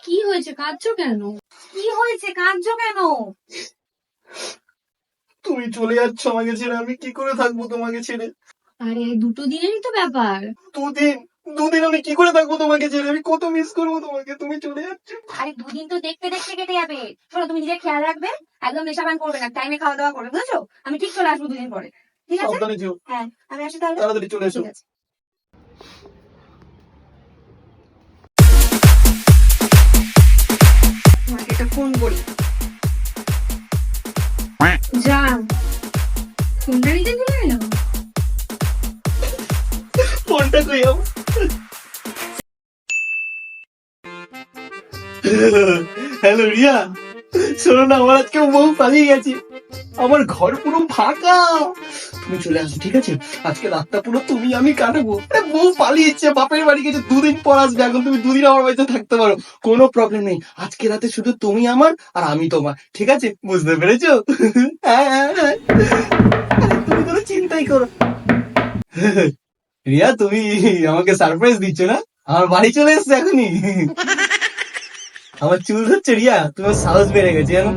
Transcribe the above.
কি হয়েছে, কাঁদছো কেন? কি হয়েছে, কাঁদছো কেন? তুমি চলে যাচ্ছ আমাকে ছেড়ে, আমি কি করে থাকবো তোমাকে ছেড়ে? আরে 2 দিনেরই তো ব্যাপার। দুদিন, দুদিন আমি কি করে থাকবো তোমাকে ছেড়ে? আমি কত মিস করবো তোমাকে, তুমি চলে যাচ্ছ। আরে 2 দিন তো দেখতে দেখতে কেটে যাবে। শোনো, তুমি নিজের খেয়াল রাখবে, একদম নেশাপান করবে না, টাইমে খাওয়া দাওয়া করবে, বুঝেছো? আমি ঠিক চলে আসবো 2 দিন পরে। ঠিক আছে? সাবধানে যেও, হ্যাঁ, আমি আসি তাহলে। তাড়াতাড়ি চলে এসো। ঠিক আছে। তোমাকে একটা ফোন করি। যা, ফোনটা নিতে ভুলে গেলাম। ফোনটা কই আমার? হ্যালো রিয়া, শোনো না, আমার আজকে বউ পালিয়ে গেছে, আমার ঘর পুরো ফাঁকা। তুমি চলে আসো, ঠিক আছে? আজকে রাতটা পুরো তুমি আমি কাটাবো। আরে বউ পালিয়েছে, বাপের বাড়ি গেছে, 2 দিন পর আসবে। এখন তুমি 2 দিন আমার বাড়িতে থাকতে পারো, কোনো প্রবলেম নেই। আজকে রাতে শুধু তুমি আমার আর আমি তোমার, ঠিক আছে? বুঝতে পেরেছো? হ্যাঁ হ্যাঁ হ্যাঁ। আরে তুমি কোনো চিন্তাই করো। রিয়া, তুমি আমাকে সারপ্রাইজ দিচ্ছ না? আমার বাড়ি চলে এসছে এখনই। আমার চুল ধরছে রিয়া, তোমার সাহস বেড়ে গেছে জানো?